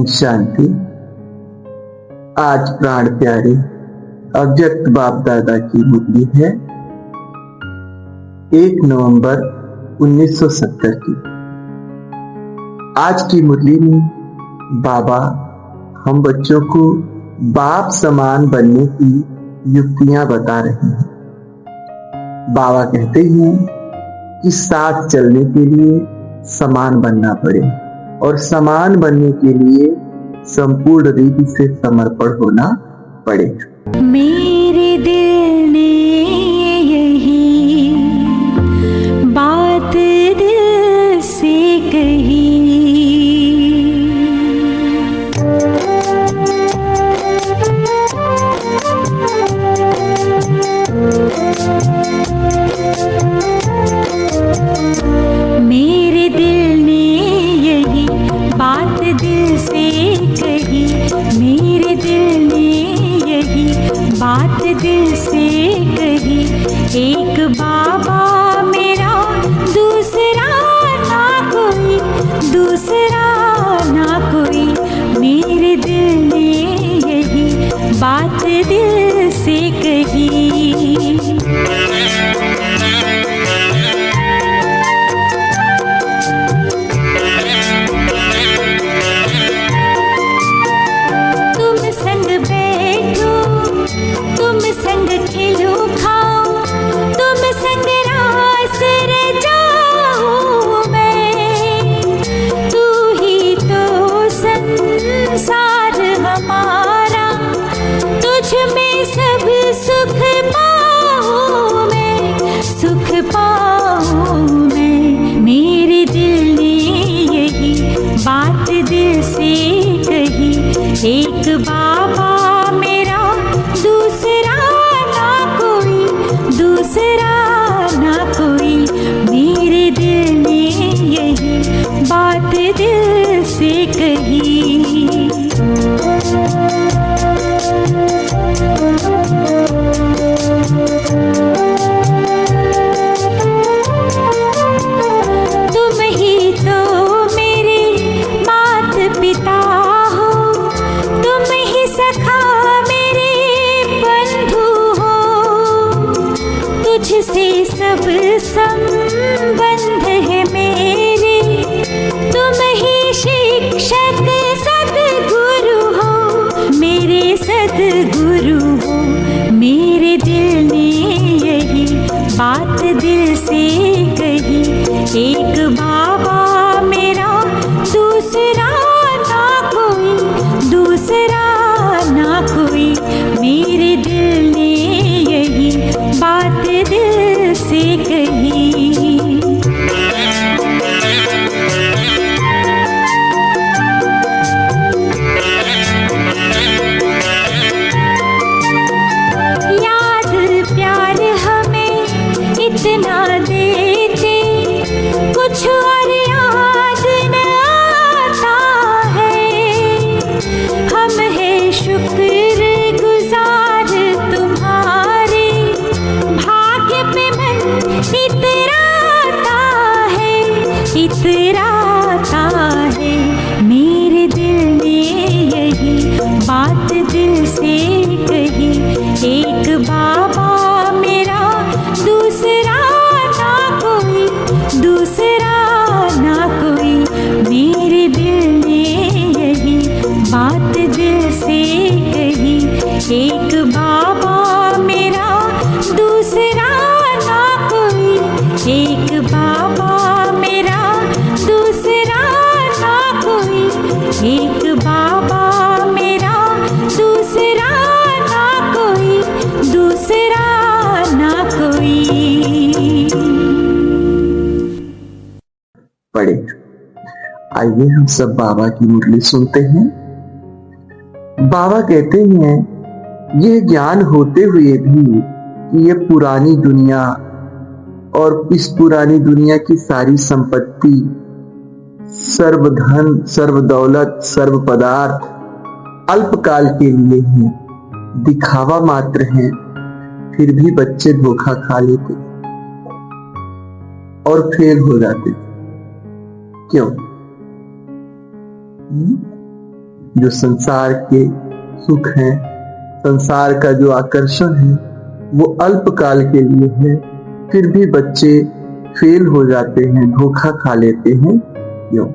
ओम शांति। आज प्राण प्यारे अव्यक्त बाप दादा की मुरली है 1 नवंबर 1970 की। आज की मुरली में बाबा हम बच्चों को बाप समान बनने की युक्तियां बता रहे हैं। बाबा कहते हैं कि साथ चलने के लिए समान बनना पड़े और समान बनने के लिए संपूर्ण रीति से समर्पण होना पड़े। मेरे दिल ने यही बात दिल से कही, मेरे दिल ने यही बात दिल से कही, मेरे दिल ने यही बात दिल से कही। एक बाबा मेरा दूसरा ना कोई, दूसरा ना कोई, मेरे दिल ने यही बात दिल से कही। बात दिल से कही। एक बाबा मेरा दूसरा ना कोई, दूसरा ना कोई, मेरे दिल ने यही बात दिल से कही। तुझसे सब संबंध है मेरे, तुम ही शिक्षक सद्गुरु हो, मेरे सद्गुरु हो। मेरे दिल ने यही बात दिल से कही। एक बाबा मेरा दूसरा ना कोई, दूसरा ना कोई, मेरे दिल ने यही बात दिल से कही। याद प्यार हमें इतना देते, कुछ और याद न आता है। हम है शुक्र गुजार तुम्हारे, भाग्य पे मन इतराता है, इतराता है। मेरे दिल ने यही बात दिल से कही। एक बाबा मेरा दूसरा ना कोई, दूसरा ना कोई, मेरे दिल ने यही बात दिल से कही। एक बाबा मेरा दूसरा ना कोई, एक बाबा मेरा दूसरा ना कोई, एक बाबा मेरा दूसरा ना कोई, दूसरा ना कोई। पढ़े। आइए हम सब बाबा की मुरली सुनते हैं। बाबा कहते हैं यह ज्ञान होते हुए भी कि ये पुरानी दुनिया और इस पुरानी दुनिया की सारी संपत्ति, सर्व धन, सर्व दौलत, सर्व पदार्थ अल्पकाल के लिए हैं, दिखावा मात्र हैं, फिर भी बच्चे धोखा खा लेते और फेल हो जाते। क्यों? जो संसार के सुख हैं, संसार का जो आकर्षण है वो अल्पकाल के लिए है, फिर भी बच्चे फेल हो जाते हैं, धोखा खा लेते हैं। क्यों?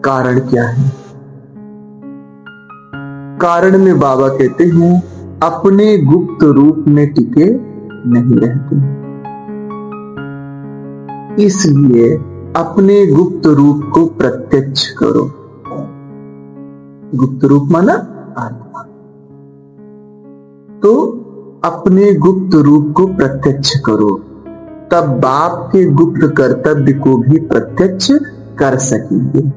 कारण क्या है? कारण में बाबा कहते हैं अपने गुप्त रूप में टिके नहीं रहते, इसलिए अपने गुप्त रूप को प्रत्यक्ष करो। गुप्त रूप माना आत्मा, तो अपने गुप्त रूप को प्रत्यक्ष करो, तब बाप के गुप्त कर्तव्य को भी प्रत्यक्ष कर सकेंगे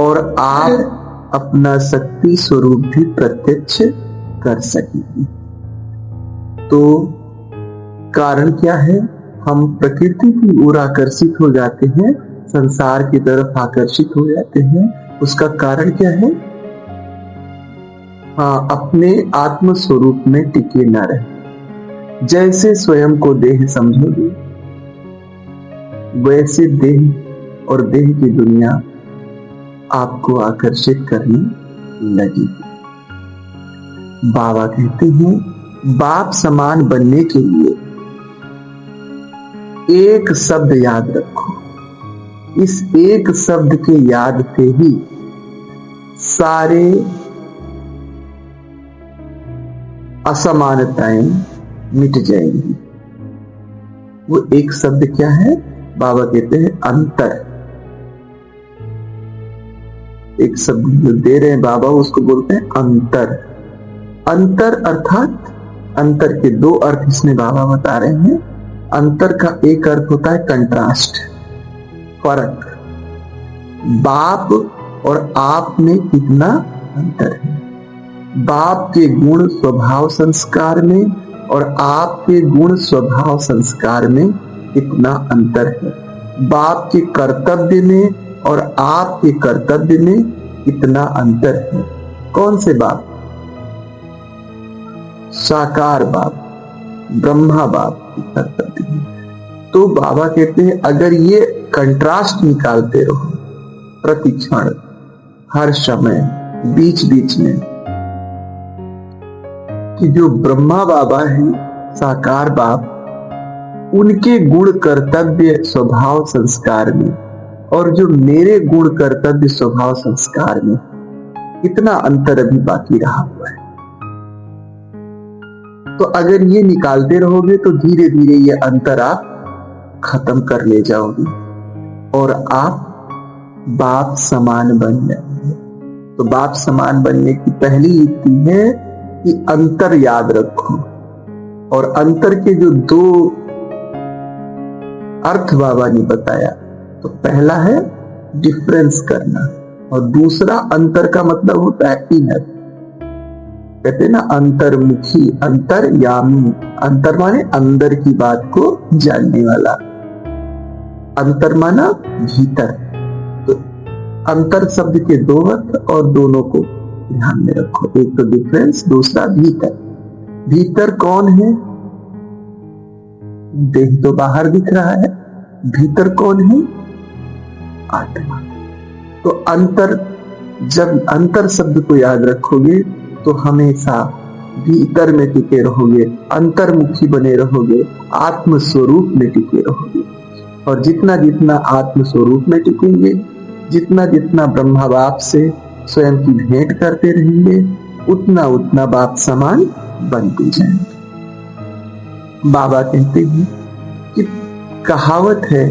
और आप अपना शक्ति स्वरूप भी प्रत्यक्ष कर सकेंगे। तो कारण क्या है? हम प्रकृति की ओर आकर्षित हो जाते हैं, संसार की तरफ आकर्षित हो जाते हैं। उसका कारण क्या है? हाँ, अपने आत्म स्वरूप में टिके न रहे। जैसे स्वयं को देह समझोगे, वैसे देह और देह की दुनिया आपको आकर्षित करने लगी। बाबा कहते हैं बाप समान बनने के लिए एक शब्द याद रखो। इस एक शब्द के याद से ही सारे असमानताएं मिट जाएंगी। वो एक शब्द क्या है? बाबा कहते हैं अंतर। एक शब्द जो दे रहे हैं बाबा, उसको बोलते हैं अंतर। अंतर अर्थात अंतर के दो अर्थ इसमें बाबा बता रहे हैं। अंतर का एक अर्थ होता है कंट्रास्ट, फर्क। बाप और आप में कितना अंतर है। बाप के गुण स्वभाव संस्कार में और आपके गुण स्वभाव संस्कार में कितना अंतर है। बाप के कर्तव्य में और आपके कर्तव्य में कितना अंतर है। कौन से बाप? साकार बाप, ब्रह्मा बाप की कर्तव्य है। तो बाबा कहते हैं अगर ये कंट्रास्ट निकालते रहो प्रति क्षण, हर समय, बीच बीच में, कि जो ब्रह्मा बाबा है, साकार बाप, उनके गुण कर्तव्य स्वभाव संस्कार में और जो मेरे गुण कर्तव्य स्वभाव संस्कार में कितना अंतर अभी बाकी रहा हुआ है। तो अगर ये निकालते रहोगे तो धीरे धीरे ये अंतर आप खत्म कर ले जाओगे और आप बाप समान बन जाएंगे। तो बाप समान बनने की पहली युक्ति है कि अंतर याद रखो। और अंतर के जो दो अर्थ बाबा ने बताया, तो पहला है डिफरेंस करना और दूसरा अंतर का मतलब होता है इनर। कहते ना अंतर्मुखी, अंतर्यामी। अंतर माने अंदर की बात को जानने वाला, अंतर माना भीतर। तो अंतर शब्द के दो अर्थ और दोनों को ध्यान में रखो। एक तो डिफरेंस, दूसरा भीतर। भीतर कौन है? देह तो बाहर दिख रहा है, भीतर कौन है? आत्मा। तो अंतर, जब अंतर शब्द को याद रखोगे तो हमेशा भीतर में टिके रहोगे, अंतर्मुखी बने रहोगे, आत्म स्वरूप में टिके रहोगे। और जितना जितना आत्म स्वरूप में टिकेंगे, जितना जितना ब्रह्मा बाप से स्वयं की भेंट करते रहेंगे, उतना उतना बाप समान बनते जाएंगे। बाबा कहते हैं कि कहावत है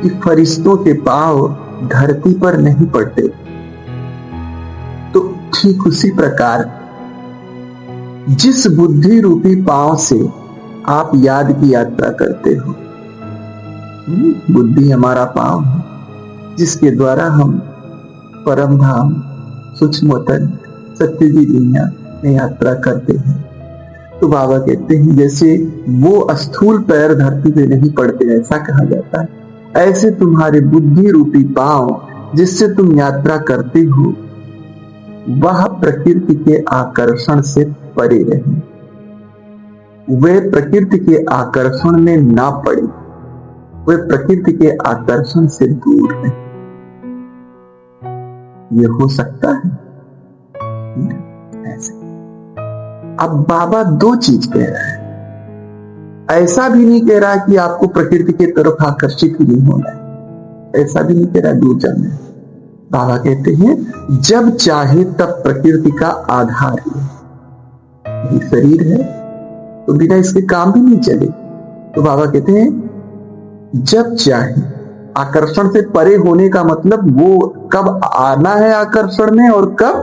कि फरिश्तों के पांव धरती पर नहीं पड़ते। तो ठीक उसी प्रकार जिस बुद्धि रूपी पांव से आप याद की यात्रा करते हो, बुद्धि हमारा पांव है जिसके द्वारा हम परम धाम, सूक्ष्मतन, सत्य की दुनिया में यात्रा करते हैं। तो बाबा कहते हैं जैसे वो स्थूल पैर धरती पे नहीं पड़ते, ऐसा कहा जाता है, ऐसे तुम्हारे बुद्धि रूपी पांव जिससे तुम यात्रा करते हो, वह प्रकृति के आकर्षण से परे रहे, वे प्रकृति के आकर्षण में ना पड़े, वे प्रकृति के आकर्षण से दूर रहे। ये हो सकता है? ऐसे। अब बाबा दो चीज कह रहा है। ऐसा भी नहीं कह रहा कि आपको प्रकृति की तरफ आकर्षित ही नहीं होना है, ऐसा भी नहीं कह रहा दूर जाना है। बाबा कहते हैं जब चाहे तब प्रकृति का आधार है। शरीर है तो बिना इसके काम भी नहीं चले। तो बाबा कहते हैं जब चाहे, आकर्षण से परे होने का मतलब वो कब आना है आकर्षण में और कब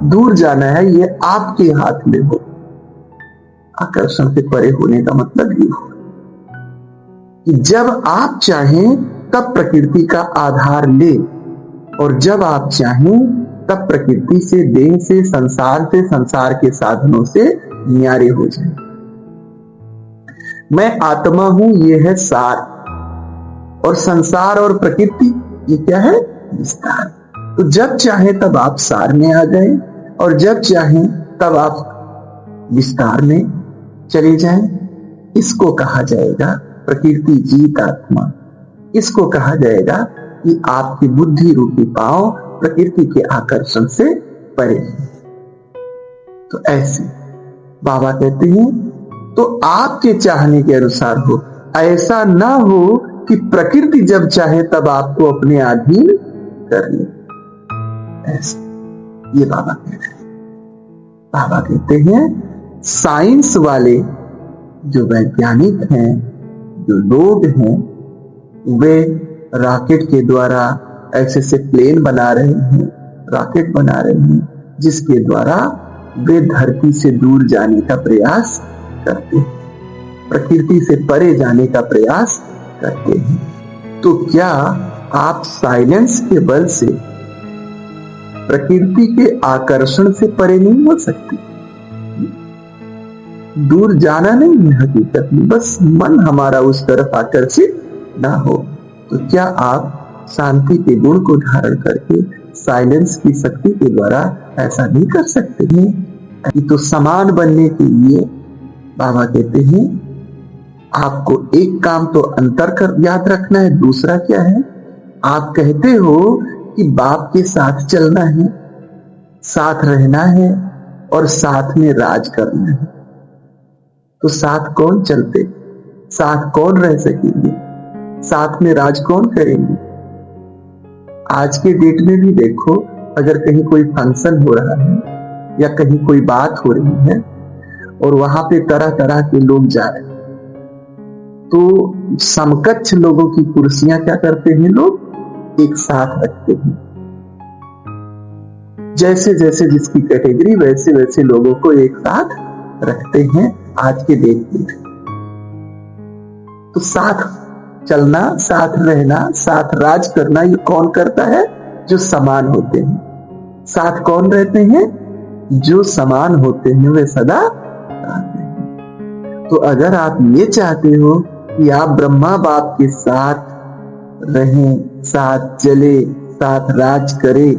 दूर जाना है, ये आपके हाथ में हो। आकर्षण से परे होने का मतलब ये हो कि जब आप चाहें तब प्रकृति का आधार ले, और जब आप चाहें तब प्रकृति से, देह से, संसार के साधनों से न्यारे हो जाए। मैं आत्मा हूं, ये है सार, और संसार और प्रकृति ये क्या है? विस्तार। तो जब चाहे तब आप सार में आ जाएं, और जब चाहें तब आप विस्तार में चले जाएं। इसको कहा जाएगा प्रकृति जीत आत्मा। इसको कहा जाएगा कि आपकी बुद्धि रूपी पांव प्रकृति के आकर्षण से परे है। तो ऐसे बाबा कहते हैं तो आपके चाहने के अनुसार हो, ऐसा ना हो कि प्रकृति जब चाहे तब आपको अपने अधीन कर ले। ऐसे ये बाबा कहते हैं। बाबा कहते हैं साइंस वाले जो वैज्ञानिक हैं, जो लोग हैं, वे रॉकेट के द्वारा ऐसे से प्लेन बना रहे हैं, रॉकेट बना रहे हैं, जिसके द्वारा वे धरती से दूर जाने का प्रयास करते हैं, प्रकृति से परे जाने का प्रयास करते हैं। तो क्या आप साइलेंस के बल से प्रकृति के आकर्षण से परे नहीं हो सकते? दूर जाना नहीं है हकीकत में, बस मन हमारा उस तरफ आकर्षित ना हो। तो क्या आप शांति के गुण को धारण करके साइलेंस की शक्ति के द्वारा ऐसा नहीं कर सकते हैं? तो समान बनने के लिए बाबा कहते हैं आपको एक काम तो अंतर कर याद रखना है। दूसरा क्या है? आप कहते हो कि बाप के साथ चलना है, साथ रहना है और साथ में राज करना है। तो साथ कौन चलते, साथ कौन रह सकेंगे, साथ में राज कौन करेंगे? आज के डेट में भी देखो, अगर कहीं कोई फंक्शन हो रहा है या कहीं कोई बात हो रही है और वहां पे तरह तरह के लोग जा रहे हैं, तो समकक्ष लोगों की कुर्सियां क्या करते हैं? लोग एक साथ रखते हैं। जैसे जैसे जिसकी कैटेगरी, वैसे वैसे लोगों को एक साथ रखते हैं आज के डेट में। तो साथ चलना, साथ रहना, साथ राज करना, ये कौन करता है? जो समान होते हैं। साथ कौन रहते हैं? जो समान होते हैं, वे सदा रहते हैं। तो अगर आप ये चाहते हो कि आप ब्रह्मा बाप के साथ रहें, साथ चले, साथ राज करें,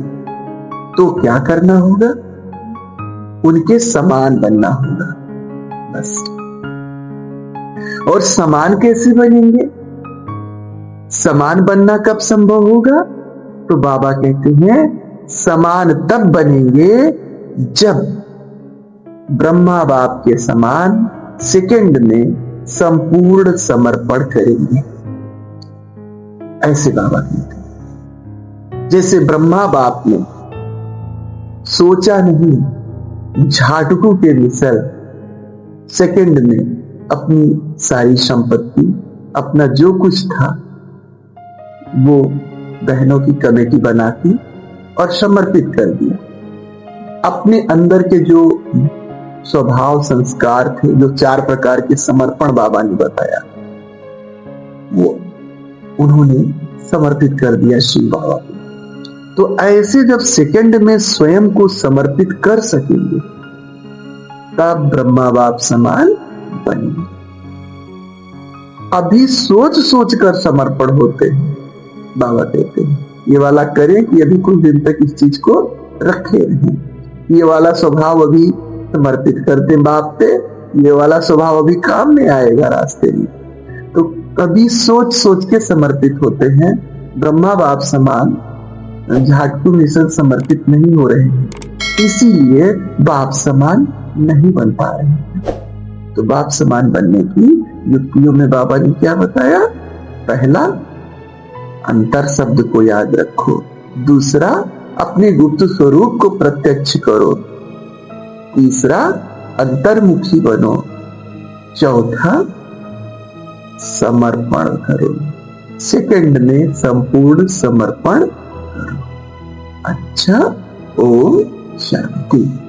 तो क्या करना होगा? उनके समान बनना होगा, बस। और समान कैसे बनेंगे? समान बनना कब संभव होगा? तो बाबा कहते हैं समान तब बनेंगे जब ब्रह्मा बाप के समान सेकंड में संपूर्ण समर्पण करेंगे। ऐसे बाबा कहते हैं जैसे ब्रह्मा बाप ने सोचा नहीं, झाटुकू के मिसल सेकंड में अपनी सारी संपत्ति, अपना जो कुछ था, वो बहनों की कमेटी बनाती और समर्पित कर दिया। अपने अंदर के जो स्वभाव संस्कार थे, जो 4 प्रकार के समर्पण बाबा ने बताया, वो उन्होंने समर्पित कर दिया शिव बाबा को। तो ऐसे जब सेकंड में स्वयं को समर्पित कर सकेंगे, तब ब्रह्मा बाप समान बनेंगे। अभी सोच सोच कर समर्पण होते हैं। बाबा कहते हैं ये वाला करें कि अभी कुछ दिन तक इस चीज को रखे रहें, ये वाला स्वभाव अभी समर्पित करते बाप पे, ये वाला स्वभाव अभी काम में आएगा रास्ते में। तो कभी सोच सोच के समर्पित होते हैं। ब्रह्मा बाप समान झाटू मिशन समर्पित नहीं हो रहे हैं, इसीलिए बाप समान नहीं बन पा रहे हैं। तो बाप समान बनने की युक्तियों में बाबा ने क्या बताया? पहला, अंतर शब्द को याद रखो। दूसरा, अपने गुप्त स्वरूप को प्रत्यक्ष करो। तीसरा, अंतर्मुखी बनो। चौथा, समर्पण करो। सेकंड में संपूर्ण समर्पण करो। अच्छा, ओम शांति।